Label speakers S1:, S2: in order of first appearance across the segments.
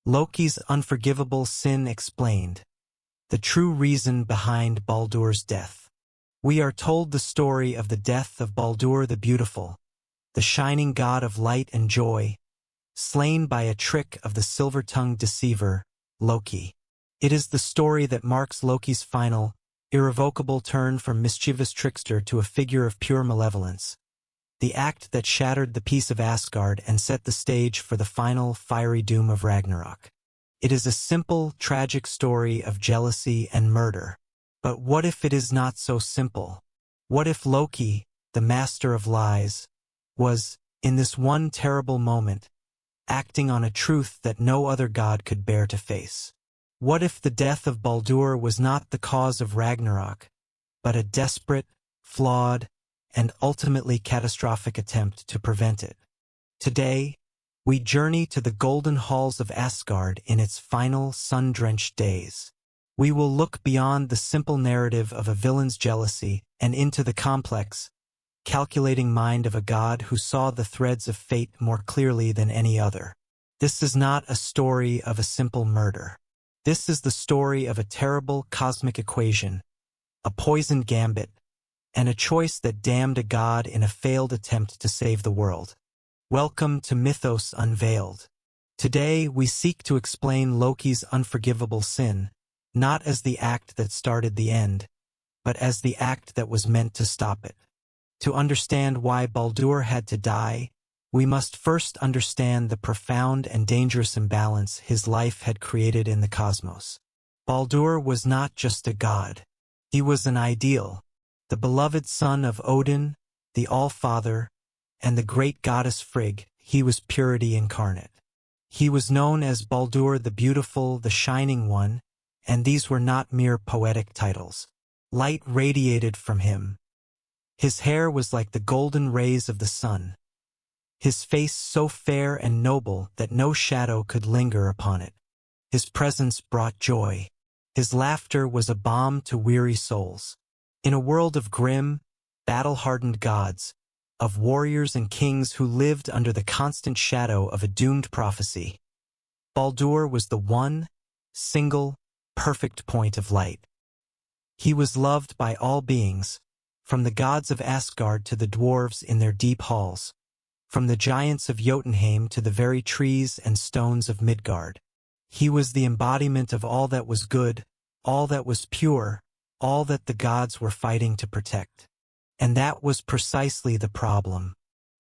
S1: Loki's unforgivable sin explained. The true reason behind Baldur's death. We are told the story of the death of Baldur the Beautiful, the shining god of light and joy, slain by a trick of the silver-tongued deceiver, Loki. It is the story that marks Loki's final, irrevocable turn from mischievous trickster to a figure of pure malevolence. The act that shattered the peace of Asgard and set the stage for the final, fiery doom of Ragnarok. It is a simple, tragic story of jealousy and murder. But what if it is not so simple? What if Loki, the master of lies, was, in this one terrible moment, acting on a truth that no other god could bear to face? What if the death of Baldur was not the cause of Ragnarok, but a desperate, flawed, and ultimately catastrophic attempt to prevent it? Today, we journey to the golden halls of Asgard in its final sun-drenched days. We will look beyond the simple narrative of a villain's jealousy and into the complex, calculating mind of a god who saw the threads of fate more clearly than any other. This is not a story of a simple murder. This is the story of a terrible cosmic equation, a poisoned gambit, and a choice that damned a god in a failed attempt to save the world. Welcome to Mythos Unveiled. Today we seek to explain Loki's unforgivable sin, not as the act that started the end, but as the act that was meant to stop it. To understand why Baldur had to die, we must first understand the profound and dangerous imbalance his life had created in the cosmos. Baldur was not just a god. He was an ideal, the beloved son of Odin, the All-Father, and the great goddess Frigg. He was purity incarnate. He was known as Baldur the Beautiful, the Shining One, and these were not mere poetic titles. Light radiated from him. His hair was like the golden rays of the sun. His face so fair and noble that no shadow could linger upon it. His presence brought joy. His laughter was a balm to weary souls. In a world of grim, battle-hardened gods, of warriors and kings who lived under the constant shadow of a doomed prophecy, Baldur was the one, single, perfect point of light. He was loved by all beings, from the gods of Asgard to the dwarves in their deep halls, from the giants of Jotunheim to the very trees and stones of Midgard. He was the embodiment of all that was good, all that was pure, all that the gods were fighting to protect. And that was precisely the problem.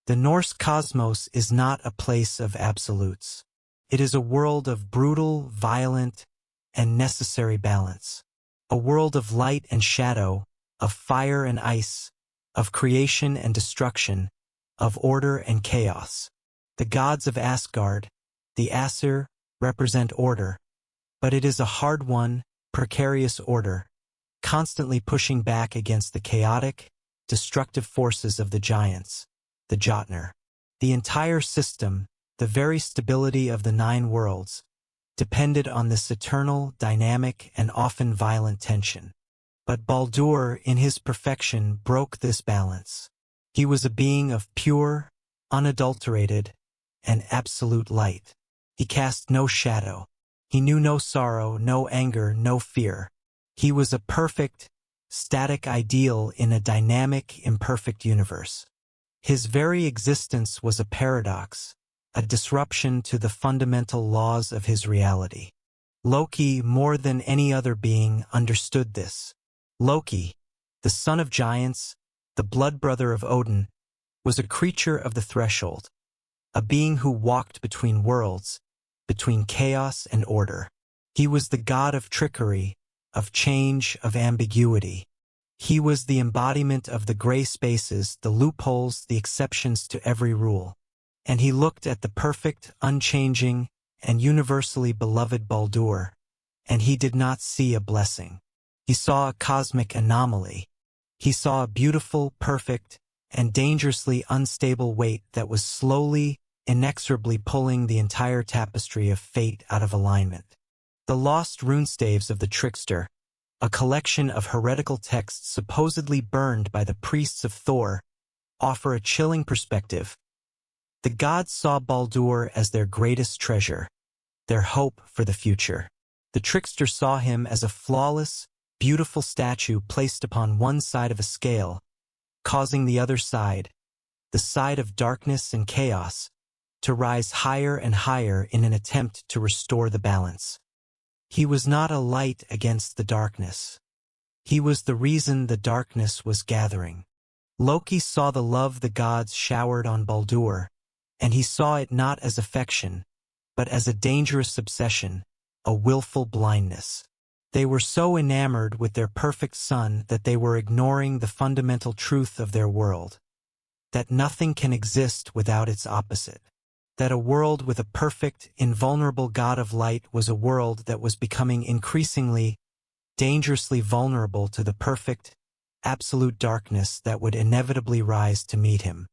S1: The Norse cosmos is not a place of absolutes. It is a world of brutal, violent, and necessary balance. A world of light and shadow, of fire and ice, of creation and destruction, of order and chaos. The gods of Asgard, the Aesir, represent order, but it is a hard-won, precarious order, constantly pushing back against the chaotic, destructive forces of the giants, the Jotnar. The entire system, the very stability of the nine worlds, depended on this eternal, dynamic, and often violent tension. But Baldur, in his perfection, broke this balance. He was a being of pure, unadulterated, and absolute light. He cast no shadow. He knew no sorrow, no anger, no fear. He was a perfect, static ideal in a dynamic, imperfect universe. His very existence was a paradox, a disruption to the fundamental laws of his reality. Loki, more than any other being, understood this. Loki, the son of giants, the blood brother of Odin, was a creature of the threshold, a being who walked between worlds, between chaos and order. He was the god of trickery, of change, of ambiguity. He was the embodiment of the gray spaces, the loopholes, the exceptions to every rule. And he looked at the perfect, unchanging, and universally beloved Baldur, and he did not see a blessing. He saw a cosmic anomaly. He saw a beautiful, perfect, and dangerously unstable weight that was slowly, inexorably pulling the entire tapestry of fate out of alignment. The lost runestaves of the trickster, a collection of heretical texts supposedly burned by the priests of Thor, offer a chilling perspective. The gods saw Baldur as their greatest treasure, their hope for the future. The trickster saw him as a flawless, beautiful statue placed upon one side of a scale, causing the other side, the side of darkness and chaos, to rise higher and higher in an attempt to restore the balance. He was not a light against the darkness. He was the reason the darkness was gathering. Loki saw the love the gods showered on Baldur, and he saw it not as affection, but as a dangerous obsession, a willful blindness. They were so enamored with their perfect son that they were ignoring the fundamental truth of their world, that nothing can exist without its opposite. That a world with a perfect, invulnerable God of light was a world that was becoming increasingly, dangerously vulnerable to the perfect, absolute darkness that would inevitably rise to meet him.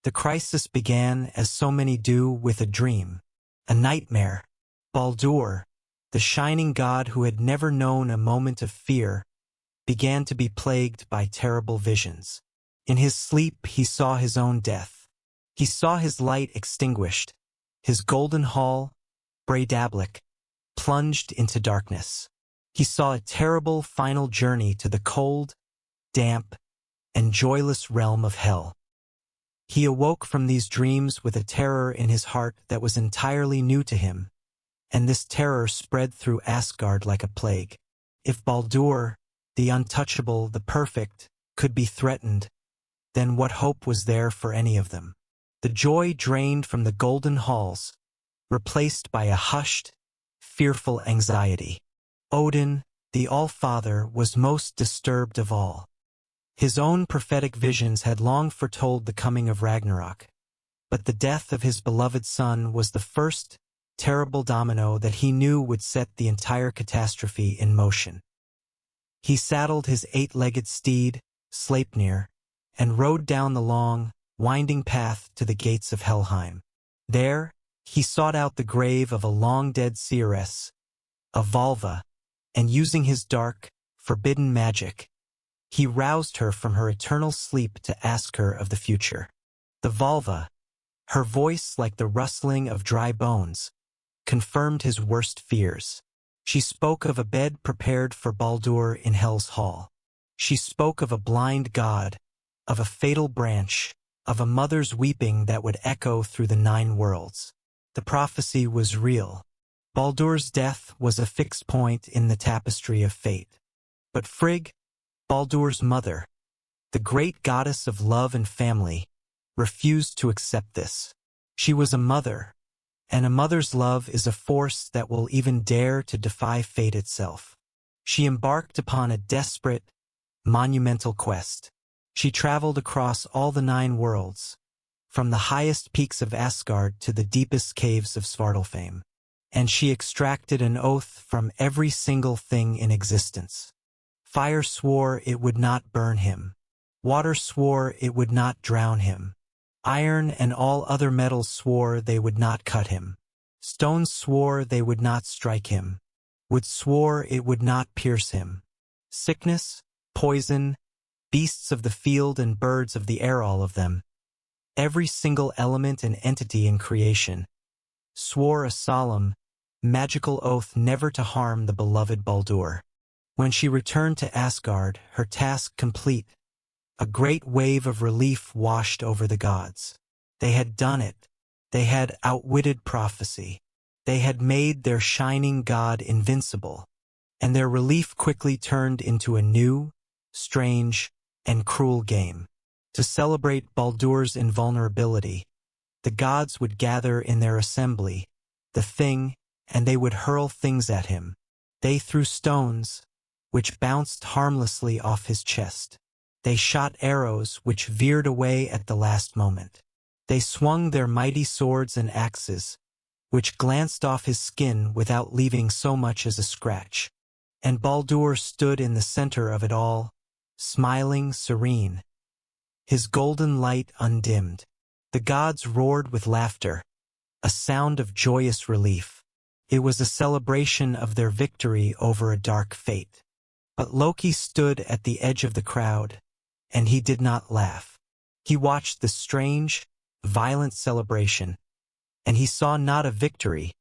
S1: The crisis began, as so many do, with a dream, a nightmare. Baldur, the shining god who had never known a moment of fear, began to be plagued by terrible visions. In his sleep he saw his own death. He saw his light extinguished, his golden hall, Breidablik, plunged into darkness. He saw a terrible final journey to the cold, damp, and joyless realm of hell. He awoke from these dreams with a terror in his heart that was entirely new to him, and this terror spread through Asgard like a plague. If Baldur, the untouchable, the perfect, could be threatened, then what hope was there for any of them? The joy drained from the golden halls, replaced by a hushed, fearful anxiety. Odin, the All-Father, was most disturbed of all. His own prophetic visions had long foretold the coming of Ragnarok, but the death of his beloved son was the first terrible domino that he knew would set the entire catastrophe in motion. He saddled his 8-legged steed, Sleipnir, and rode down the long, winding path to the gates of Helheim. There, he sought out the grave of a long-dead seeress, a Valva, and using his dark, forbidden magic, he roused her from her eternal sleep to ask her of the future. The Valva, her voice like the rustling of dry bones, confirmed his worst fears. She spoke of a bed prepared for Baldur in Hel's hall. She spoke of a blind god, of a fatal branch, of a mother's weeping that would echo through the 9 worlds. The prophecy was real. Baldur's death was a fixed point in the tapestry of fate. But Frigg, Baldur's mother, the great goddess of love and family, refused to accept this. She was a mother, and a mother's love is a force that will even dare to defy fate itself. She embarked upon a desperate, monumental quest. She traveled across all the 9 worlds, from the highest peaks of Asgard to the deepest caves of Svartalfheim, and she extracted an oath from every single thing in existence. Fire swore it would not burn him. Water swore it would not drown him. Iron and all other metals swore they would not cut him. Stones swore they would not strike him. Wood swore it would not pierce him. Sickness, poison, beasts of the field and birds of the air, all of them, every single element and entity in creation, swore a solemn, magical oath never to harm the beloved Baldur. When she returned to Asgard, her task complete, a great wave of relief washed over the gods. They had done it. They had outwitted prophecy. They had made their shining god invincible, and their relief quickly turned into a new, strange, and cruel game. To celebrate Baldur's invulnerability, the gods would gather in their assembly, the Thing, and they would hurl things at him. They threw stones, which bounced harmlessly off his chest. They shot arrows which veered away at the last moment. They swung their mighty swords and axes, which glanced off his skin without leaving so much as a scratch. And Baldur stood in the center of it all, smiling, serene, his golden light undimmed. The gods roared with laughter, a sound of joyous relief. It was a celebration of their victory over a dark fate. But Loki stood at the edge of the crowd, and he did not laugh. He watched the strange, violent celebration, and he saw not a victory,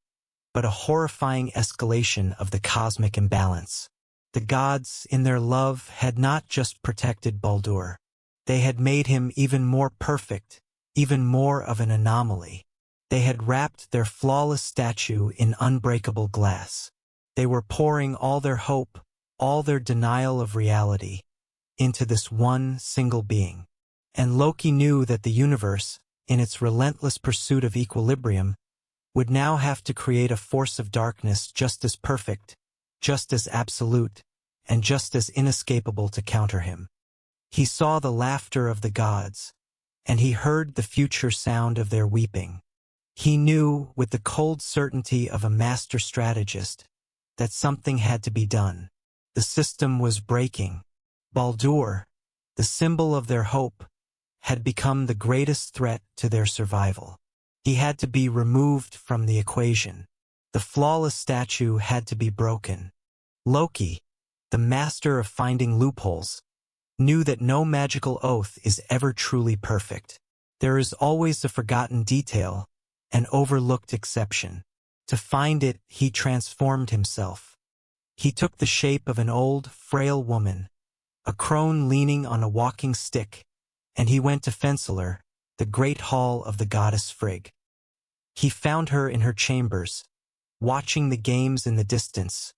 S1: but a horrifying escalation of the cosmic imbalance. The gods, in their love, had not just protected Baldur. They had made him even more perfect, even more of an anomaly. They had wrapped their flawless statue in unbreakable glass. They were pouring all their hope, all their denial of reality, into this one single being. And Loki knew that the universe, in its relentless pursuit of equilibrium, would now have to create a force of darkness just as perfect, just as absolute, and just as inescapable to counter him. He saw the laughter of the gods, and he heard the future sound of their weeping. He knew, with the cold certainty of a master strategist, that something had to be done. The system was breaking. Baldur, the symbol of their hope, had become the greatest threat to their survival. He had to be removed from the equation. The flawless statue had to be broken. Loki, the master of finding loopholes, knew that no magical oath is ever truly perfect. There is always a forgotten detail, an overlooked exception. To find it, he transformed himself. He took the shape of an old, frail woman, a crone leaning on a walking stick, and he went to Fensalar, the great hall of the goddess Frigg. He found her in her chambers, watching the games in the distance,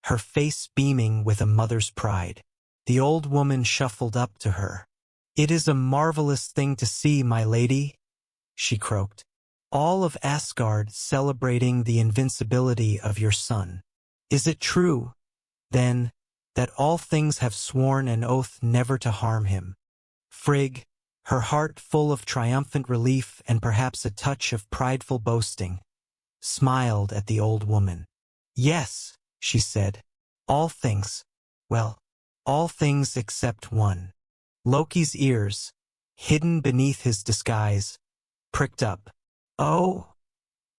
S1: her face beaming with a mother's pride. The old woman shuffled up to her. "It is a marvelous thing to see, my lady," she croaked. "All of Asgard celebrating the invincibility of your son. Is it true, then, that all things have sworn an oath never to harm him?" Frigg, her heart full of triumphant relief and perhaps a touch of prideful boasting, smiled at the old woman. "Yes," she said, "all things, well, all things except one." Loki's ears, hidden beneath his disguise, pricked up. "Oh?"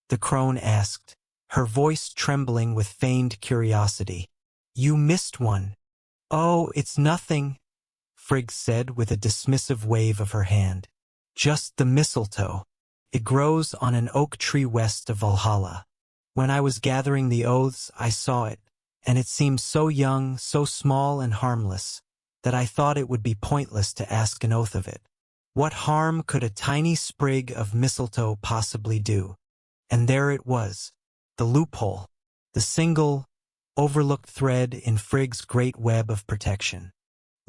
S1: the crone asked, her voice trembling with feigned curiosity. "You missed one." "Oh, it's nothing," Frigg said with a dismissive wave of her hand. "Just the mistletoe. It grows on an oak tree west of Valhalla. When I was gathering the oaths, I saw it, and it seemed so young, so small and harmless, that I thought it would be pointless to ask an oath of it. What harm could a tiny sprig of mistletoe possibly do? And there it was, the loophole, the single, overlooked thread in Frigg's great web of protection.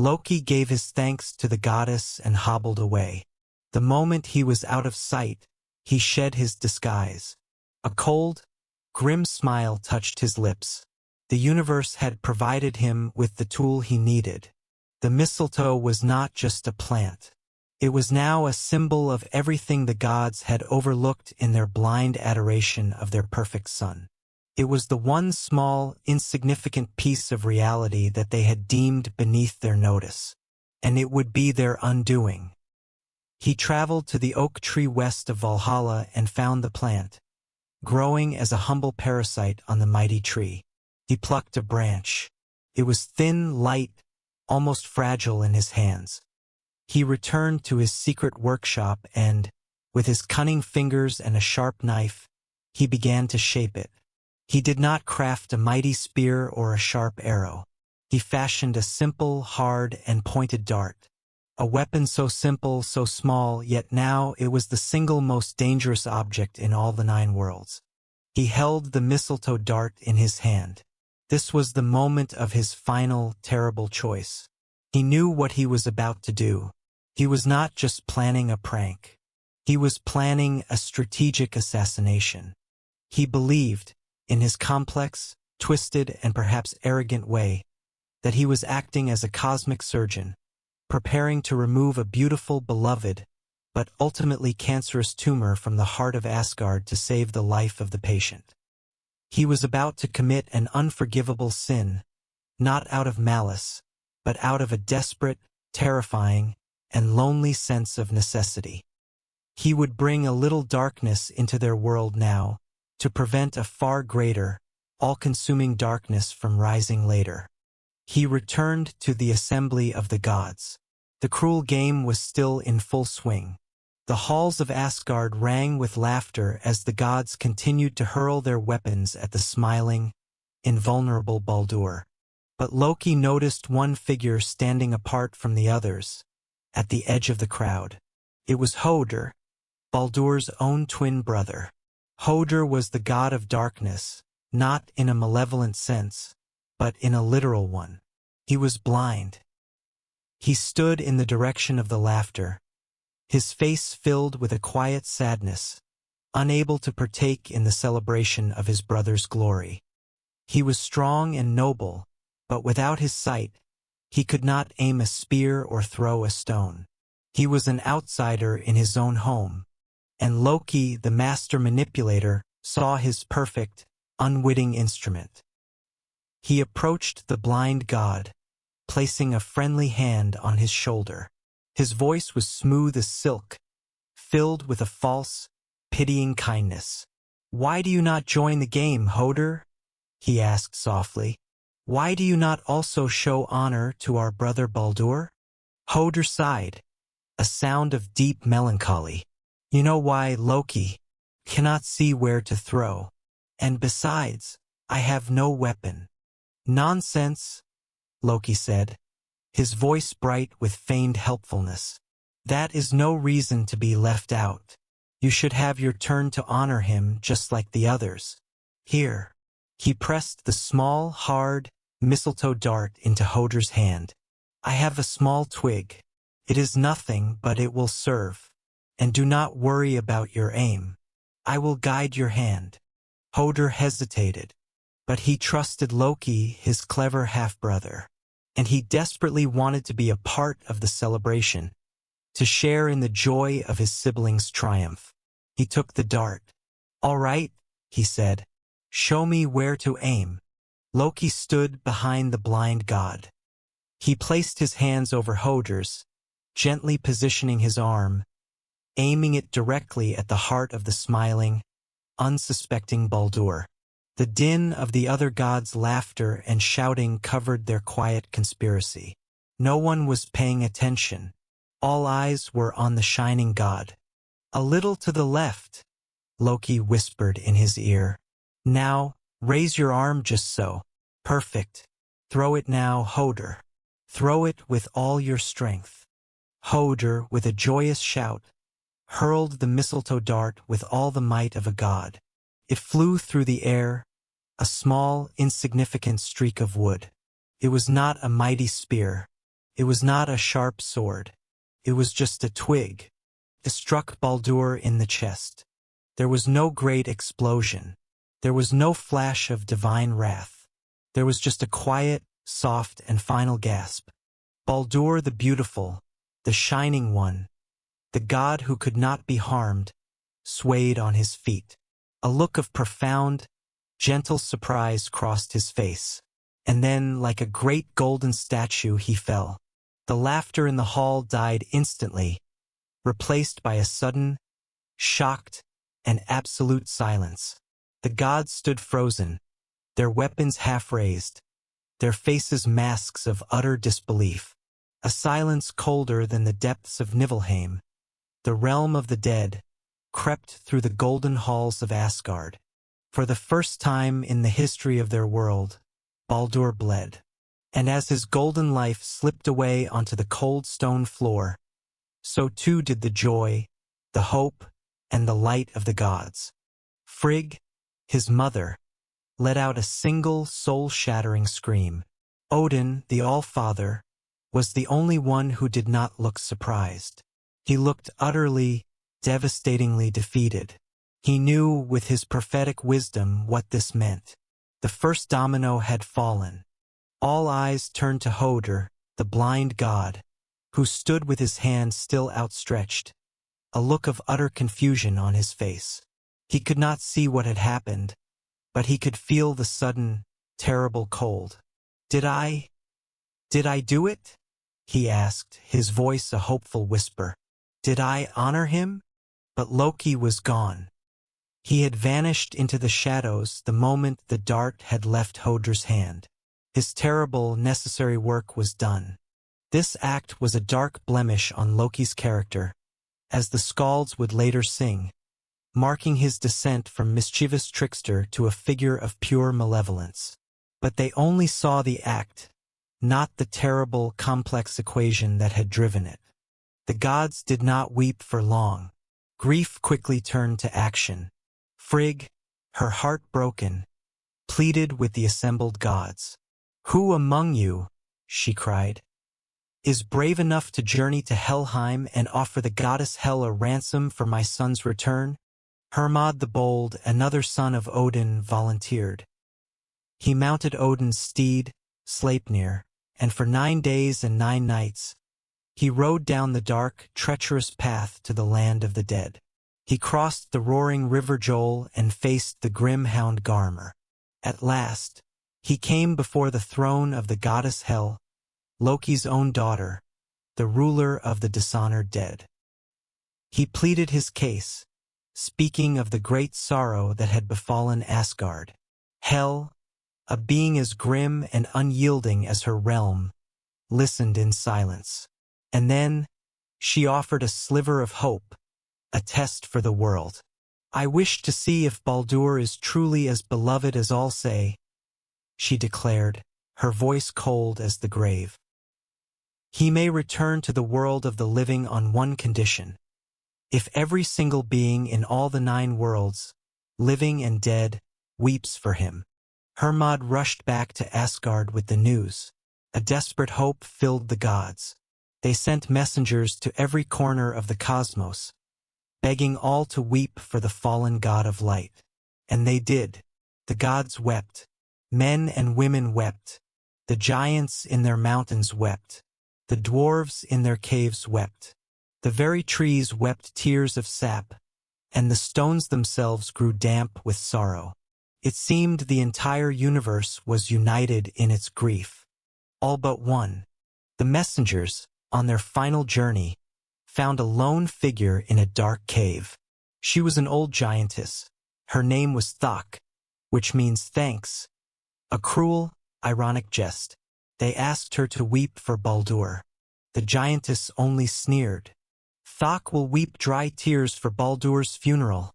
S1: Loki gave his thanks to the goddess and hobbled away. The moment he was out of sight, he shed his disguise. A cold, grim smile touched his lips. The universe had provided him with the tool he needed. The mistletoe was not just a plant. It was now a symbol of everything the gods had overlooked in their blind adoration of their perfect son. It was the one small, insignificant piece of reality that they had deemed beneath their notice, and it would be their undoing. He traveled to the oak tree west of Valhalla and found the plant, growing as a humble parasite on the mighty tree. He plucked a branch. It was thin, light, almost fragile in his hands. He returned to his secret workshop and, with his cunning fingers and a sharp knife, he began to shape it. He did not craft a mighty spear or a sharp arrow. He fashioned a simple, hard, and pointed dart. A weapon so simple, so small, yet now it was the single most dangerous object in all the 9 worlds. He held the mistletoe dart in his hand. This was the moment of his final, terrible choice. He knew what he was about to do. He was not just planning a prank. He was planning a strategic assassination. He believed, in his complex, twisted, and perhaps arrogant way, that he was acting as a cosmic surgeon, preparing to remove a beautiful, beloved, but ultimately cancerous tumor from the heart of Asgard to save the life of the patient. He was about to commit an unforgivable sin, not out of malice, but out of a desperate, terrifying, and lonely sense of necessity. He would bring a little darkness into their world now, to prevent a far greater, all-consuming darkness from rising later. He returned to the assembly of the gods. The cruel game was still in full swing. The halls of Asgard rang with laughter as the gods continued to hurl their weapons at the smiling, invulnerable Baldur. But Loki noticed one figure standing apart from the others, at the edge of the crowd. It was Hodur, Baldur's own twin brother. Hodur was the god of darkness, not in a malevolent sense, but in a literal one. He was blind. He stood in the direction of the laughter, his face filled with a quiet sadness, unable to partake in the celebration of his brother's glory. He was strong and noble, but without his sight, he could not aim a spear or throw a stone. He was an outsider in his own home, and Loki, the master manipulator, saw his perfect, unwitting instrument. He approached the blind god, placing a friendly hand on his shoulder. His voice was smooth as silk, filled with a false, pitying kindness. "Why do you not join the game, Hodur?" he asked softly. "Why do you not also show honor to our brother Baldur?" Hodur sighed, a sound of deep melancholy. "You know why, Loki? Cannot see where to throw. And besides, I have no weapon." "Nonsense," Loki said, his voice bright with feigned helpfulness. "That is no reason to be left out. You should have your turn to honor him just like the others. Here." He pressed the small, hard, mistletoe dart into Hodur's hand. "I have a small twig. It is nothing, but it will serve. And do not worry about your aim. I will guide your hand." Hodur hesitated, but he trusted Loki, his clever half-brother, and he desperately wanted to be a part of the celebration, to share in the joy of his siblings' triumph. He took the dart. "All right," he said. "Show me where to aim." Loki stood behind the blind god. He placed his hands over Hodur's, gently positioning his arm, aiming it directly at the heart of the smiling, unsuspecting Baldur. The din of the other gods' laughter and shouting covered their quiet conspiracy. No one was paying attention. All eyes were on the shining god. "A little to the left," Loki whispered in his ear. "Now, raise your arm just so. Perfect. Throw it now, Hodur. Throw it with all your strength." Hodur, with a joyous shout, hurled the mistletoe dart with all the might of a god. It flew through the air, a small, insignificant streak of wood. It was not a mighty spear. It was not a sharp sword. It was just a twig. It struck Baldur in the chest. There was no great explosion. There was no flash of divine wrath. There was just a quiet, soft, and final gasp. Baldur the beautiful, the shining one, the god who could not be harmed, swayed on his feet. A look of profound, gentle surprise crossed his face, and then, like a great golden statue, he fell. The laughter in the hall died instantly, replaced by a sudden, shocked, and absolute silence. The gods stood frozen, their weapons half raised, their faces masks of utter disbelief. A silence colder than the depths of Niflheim, the realm of the dead, crept through the golden halls of Asgard. For the first time in the history of their world, Baldur bled. And as his golden life slipped away onto the cold stone floor, so too did the joy, the hope, and the light of the gods. Frigg, his mother, let out a single soul-shattering scream. Odin, the All-Father, was the only one who did not look surprised. He looked utterly, devastatingly defeated. He knew with his prophetic wisdom what this meant. The first domino had fallen. All eyes turned to Hodur, the blind god, who stood with his hand still outstretched, a look of utter confusion on his face. He could not see what had happened, but he could feel the sudden, terrible cold. Did I do it?" he asked, his voice a hopeful whisper. "Did I honor him?" But Loki was gone. He had vanished into the shadows the moment the dart had left Hodur's hand. His terrible, necessary work was done. This act was a dark blemish on Loki's character, as the skalds would later sing, marking his descent from mischievous trickster to a figure of pure malevolence. But they only saw the act, not the terrible, complex equation that had driven it. The gods did not weep for long. Grief quickly turned to action. Frigg, her heart broken, pleaded with the assembled gods. "Who among you," she cried, "is brave enough to journey to Helheim and offer the goddess Hel a ransom for my son's return?" Hermod the Bold, another son of Odin, volunteered. He mounted Odin's steed, Sleipnir, and for 9 days and 9 nights, he rode down the dark, treacherous path to the land of the dead. He crossed the roaring river Jol and faced the grim hound Garmr. At last, he came before the throne of the goddess Hel, Loki's own daughter, the ruler of the dishonored dead. He pleaded his case, speaking of the great sorrow that had befallen Asgard. Hel, a being as grim and unyielding as her realm, listened in silence. And then, she offered a sliver of hope, a test for the world. "I wish to see if Baldur is truly as beloved as all say," she declared, her voice cold as the grave. "He may return to the world of the living on one condition: if every single being in all the 9 worlds, living and dead, weeps for him." Hermod rushed back to Asgard with the news. A desperate hope filled the gods. They sent messengers to every corner of the cosmos, begging all to weep for the fallen god of light. And they did. The gods wept. Men and women wept. The giants in their mountains wept. The dwarves in their caves wept. The very trees wept tears of sap, and the stones themselves grew damp with sorrow. It seemed the entire universe was united in its grief. All but one. The messengers, on their final journey, found a lone figure in a dark cave. She was an old giantess. Her name was Thok, which means thanks. A cruel, ironic jest. They asked her to weep for Baldur. The giantess only sneered. "Thok will weep dry tears for Baldur's funeral,"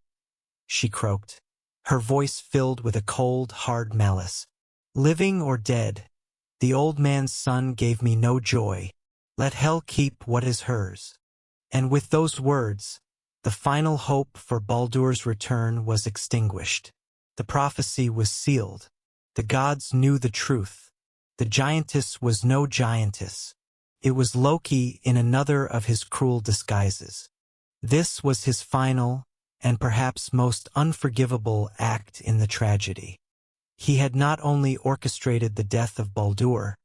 S1: she croaked, her voice filled with a cold, hard malice. "Living or dead, the old man's son gave me no joy. Let Hel keep what is hers." And with those words, the final hope for Baldur's return was extinguished. The prophecy was sealed. The gods knew the truth. The giantess was no giantess. It was Loki in another of his cruel disguises. This was his final, and perhaps most unforgivable act in the tragedy. He had not only orchestrated the death of Baldur,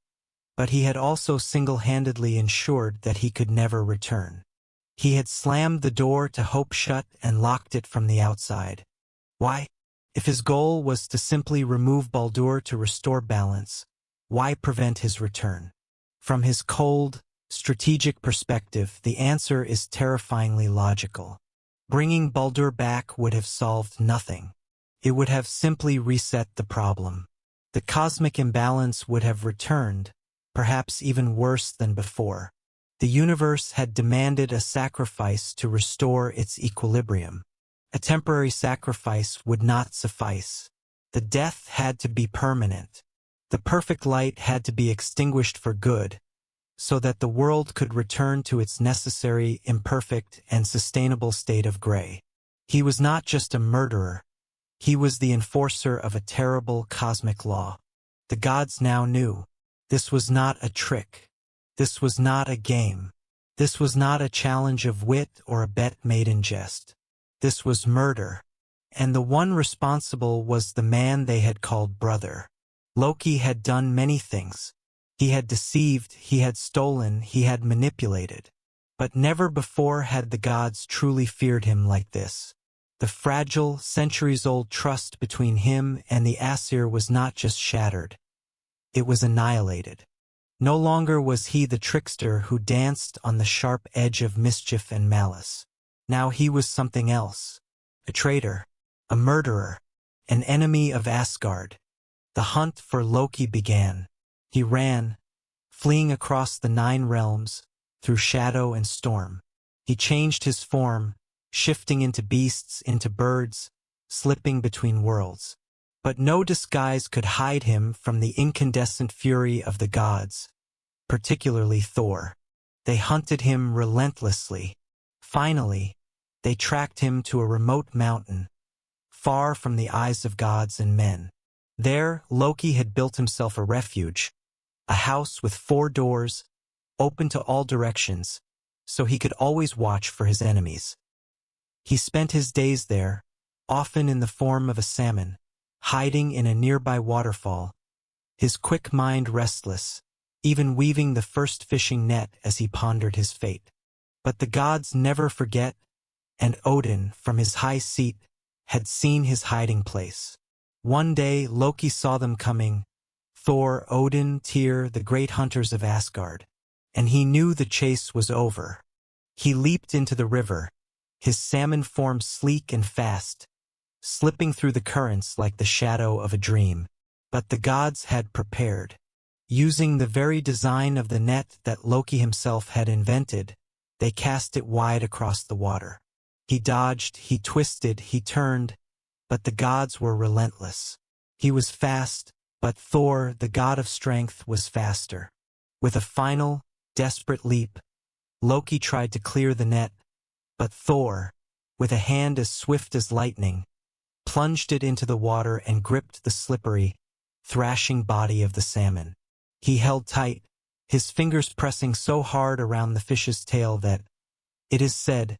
S1: but he had also single-handedly ensured that he could never return. He had slammed the door to hope shut and locked it from the outside. Why? If his goal was to simply remove Baldur to restore balance, why prevent his return? From his cold, strategic perspective, the answer is terrifyingly logical. Bringing Baldur back would have solved nothing. It would have simply reset the problem. The cosmic imbalance would have returned, perhaps even worse than before. The universe had demanded a sacrifice to restore its equilibrium. A temporary sacrifice would not suffice. The death had to be permanent. The perfect light had to be extinguished for good, so that the world could return to its necessary, imperfect, and sustainable state of gray. He was not just a murderer. He was the enforcer of a terrible cosmic law. The gods now knew. This was not a trick. This was not a game. This was not a challenge of wit or a bet made in jest. This was murder. And the one responsible was the man they had called brother. Loki had done many things. He had deceived, he had stolen, he had manipulated. But never before had the gods truly feared him like this. The fragile, centuries-old trust between him and the Aesir was not just shattered. It was annihilated. No longer was he the trickster who danced on the sharp edge of mischief and malice. Now he was something else. A traitor, a murderer, an enemy of Asgard. The hunt for Loki began. He ran, fleeing across the 9 realms, through shadow and storm. He changed his form, shifting into beasts, into birds, slipping between worlds. But no disguise could hide him from the incandescent fury of the gods, particularly Thor. They hunted him relentlessly. Finally, they tracked him to a remote mountain, far from the eyes of gods and men. There, Loki had built himself a refuge, a house with 4 doors, open to all directions, so he could always watch for his enemies. He spent his days there, often in the form of a salmon, hiding in a nearby waterfall, his quick mind restless, even weaving the first fishing net as he pondered his fate. But the gods never forget, and Odin, from his high seat, had seen his hiding place. One day Loki saw them coming, Thor, Odin, Tyr, the great hunters of Asgard, and he knew the chase was over. He leaped into the river, his salmon form sleek and fast, slipping through the currents like the shadow of a dream. But the gods had prepared. Using the very design of the net that Loki himself had invented, they cast it wide across the water. He dodged, he twisted, he turned, but the gods were relentless. He was fast, but Thor, the god of strength, was faster. With a final, desperate leap, Loki tried to clear the net, but Thor, with a hand as swift as lightning, plunged it into the water and gripped the slippery, thrashing body of the salmon. He held tight, his fingers pressing so hard around the fish's tail that, it is said,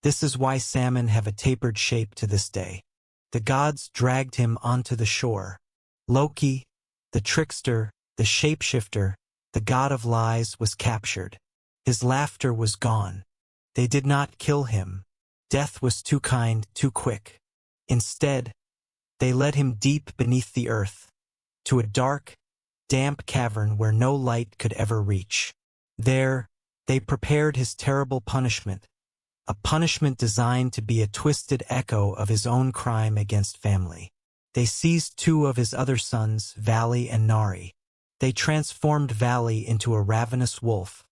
S1: this is why salmon have a tapered shape to this day. The gods dragged him onto the shore. Loki, the trickster, the shapeshifter, the god of lies, was captured. His laughter was gone. They did not kill him. Death was too kind, too quick. Instead, they led him deep beneath the earth, to a dark, damp cavern where no light could ever reach. There, they prepared his terrible punishment, a punishment designed to be a twisted echo of his own crime against family. They seized 2 of his other sons, Vali and Nari. They transformed Vali into a ravenous wolf,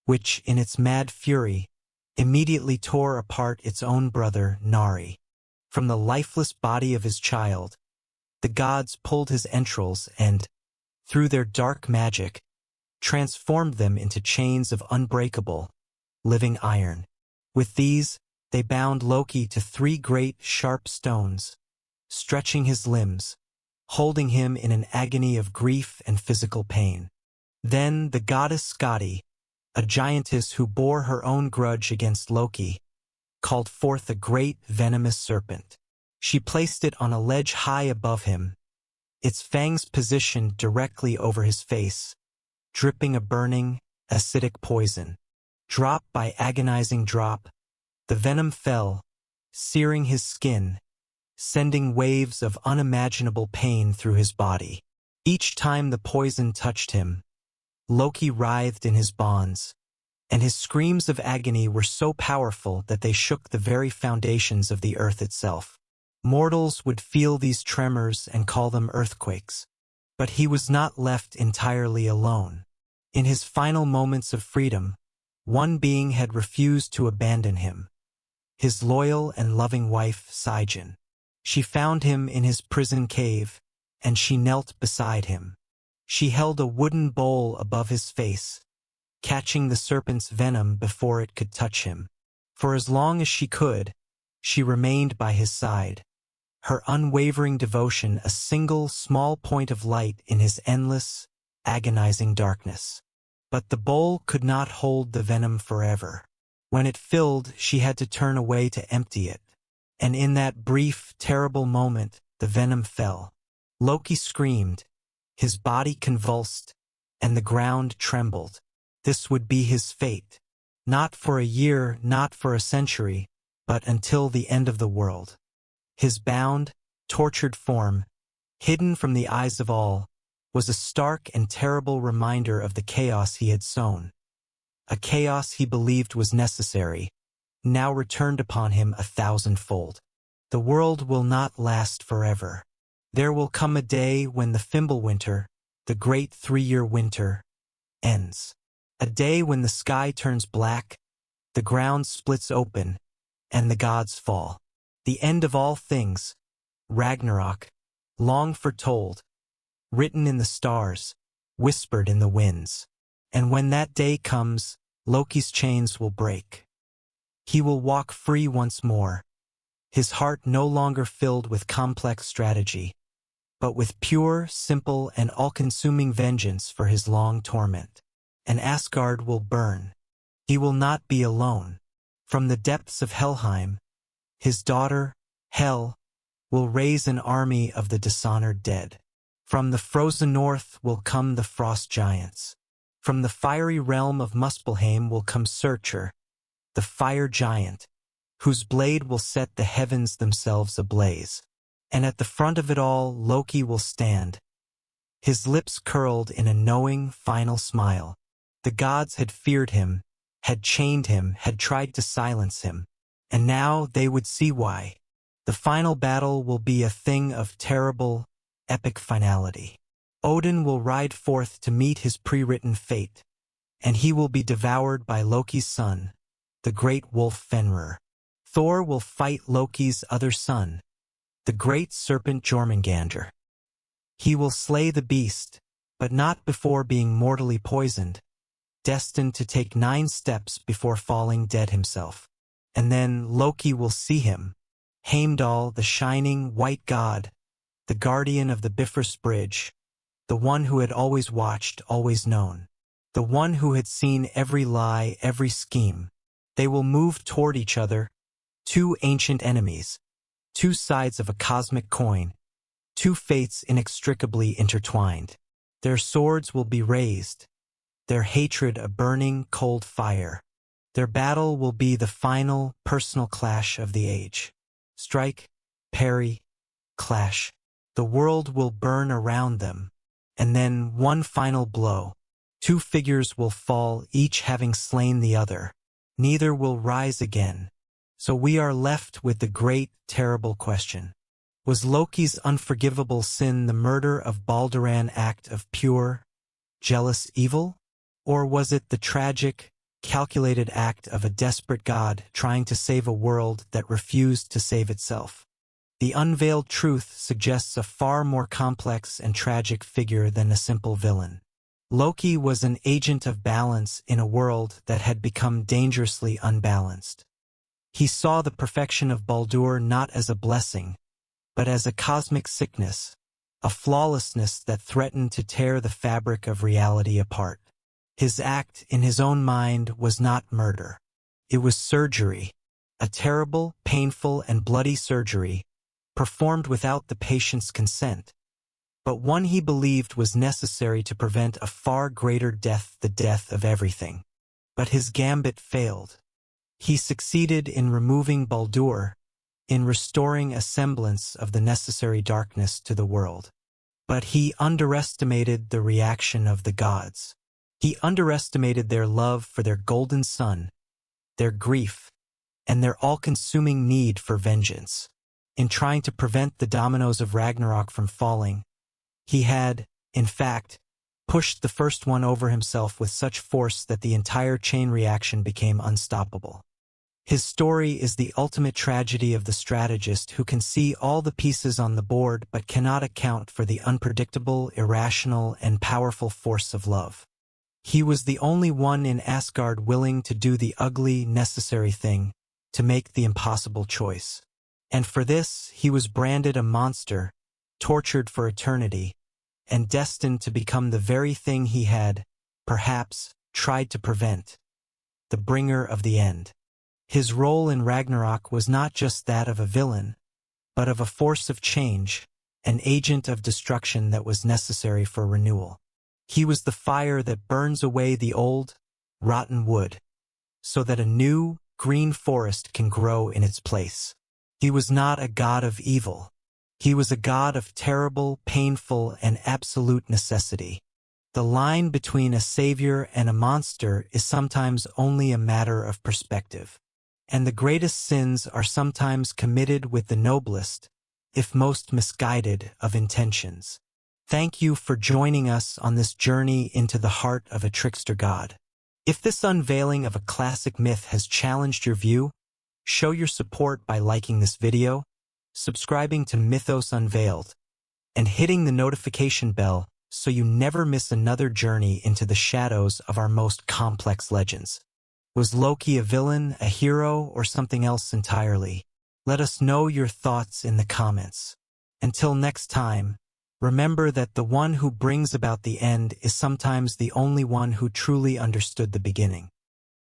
S1: which, in its mad fury, immediately tore apart its own brother, Nari. From the lifeless body of his child, the gods pulled his entrails and, through their dark magic, transformed them into chains of unbreakable, living iron. With these, they bound Loki to 3 great, sharp stones, stretching his limbs, holding him in an agony of grief and physical pain. Then the goddess Skadi, a giantess who bore her own grudge against Loki, called forth a great, venomous serpent. She placed it on a ledge high above him, its fangs positioned directly over his face, dripping a burning, acidic poison. Drop by agonizing drop, the venom fell, searing his skin, sending waves of unimaginable pain through his body. Each time the poison touched him, Loki writhed in his bonds, and his screams of agony were so powerful that they shook the very foundations of the earth itself. Mortals would feel these tremors and call them earthquakes. But he was not left entirely alone. In his final moments of freedom, one being had refused to abandon him. His loyal and loving wife, Sijin. She found him in his prison cave, and she knelt beside him. She held a wooden bowl above his face, catching the serpent's venom before it could touch him. For as long as she could, she remained by his side, her unwavering devotion a single small point of light in his endless, agonizing darkness. But the bowl could not hold the venom forever. When it filled, she had to turn away to empty it. And in that brief, terrible moment, the venom fell. Loki screamed, his body convulsed, and the ground trembled. This would be his fate. Not for a year, not for a century, but until the end of the world. His bound, tortured form, hidden from the eyes of all, was a stark and terrible reminder of the chaos he had sown. A chaos he believed was necessary, now returned upon him 1,000-fold. The world will not last forever. There will come a day when the Fimbulwinter, the great 3-year winter, ends. A day when the sky turns black, the ground splits open, and the gods fall. The end of all things, Ragnarok, long foretold, written in the stars, whispered in the winds. And when that day comes, Loki's chains will break. He will walk free once more, his heart no longer filled with complex strategy, but with pure, simple, and all-consuming vengeance for his long torment. And Asgard will burn. He will not be alone. From the depths of Helheim, his daughter, Hel, will raise an army of the dishonored dead. From the frozen north will come the frost giants. From the fiery realm of Muspelheim will come Surtur, the fire giant, whose blade will set the heavens themselves ablaze. And at the front of it all, Loki will stand, his lips curled in a knowing, final smile. The gods had feared him, had chained him, had tried to silence him, and now they would see why. The final battle will be a thing of terrible, epic finality. Odin will ride forth to meet his pre-written fate, and he will be devoured by Loki's son, the great wolf Fenrir. Thor will fight Loki's other son, the great serpent Jormungandr. He will slay the beast, but not before being mortally poisoned, destined to take 9 steps before falling dead himself. And then Loki will see him, Heimdall, the shining white god, the guardian of the Bifrost Bridge, the one who had always watched, always known, the one who had seen every lie, every scheme. They will move toward each other, 2 ancient enemies, 2 sides of a cosmic coin, 2 fates inextricably intertwined. Their swords will be raised, their hatred a burning, cold fire. Their battle will be the final, personal clash of the age. Strike, parry, clash. The world will burn around them, and then one final blow. 2 figures will fall, each having slain the other. Neither will rise again. So we are left with the great, terrible question. Was Loki's unforgivable sin the murder of Baldur an act of pure, jealous evil? Or was it the tragic, calculated act of a desperate god trying to save a world that refused to save itself? The unveiled truth suggests a far more complex and tragic figure than a simple villain. Loki was an agent of balance in a world that had become dangerously unbalanced. He saw the perfection of Baldur not as a blessing, but as a cosmic sickness, a flawlessness that threatened to tear the fabric of reality apart. His act, in his own mind, was not murder. It was surgery, a terrible, painful, and bloody surgery, performed without the patient's consent, but one he believed was necessary to prevent a far greater death, the death of everything. But his gambit failed. He succeeded in removing Baldur, in restoring a semblance of the necessary darkness to the world. But he underestimated the reaction of the gods. He underestimated their love for their golden son, their grief, and their all-consuming need for vengeance. In trying to prevent the dominoes of Ragnarok from falling, he had, in fact, pushed the first one over himself with such force that the entire chain reaction became unstoppable. His story is the ultimate tragedy of the strategist who can see all the pieces on the board but cannot account for the unpredictable, irrational, and powerful force of love. He was the only one in Asgard willing to do the ugly, necessary thing, to make the impossible choice. And for this, he was branded a monster, tortured for eternity, and destined to become the very thing he had, perhaps, tried to prevent, the bringer of the end. His role in Ragnarok was not just that of a villain, but of a force of change, an agent of destruction that was necessary for renewal. He was the fire that burns away the old, rotten wood, so that a new, green forest can grow in its place. He was not a god of evil. He was a god of terrible, painful, and absolute necessity. The line between a savior and a monster is sometimes only a matter of perspective. And the greatest sins are sometimes committed with the noblest, if most misguided, of intentions. Thank you for joining us on this journey into the heart of a trickster god. If this unveiling of a classic myth has challenged your view, show your support by liking this video, subscribing to Mythos Unveiled, and hitting the notification bell so you never miss another journey into the shadows of our most complex legends. Was Loki a villain, a hero, or something else entirely? Let us know your thoughts in the comments. Until next time, remember that the one who brings about the end is sometimes the only one who truly understood the beginning.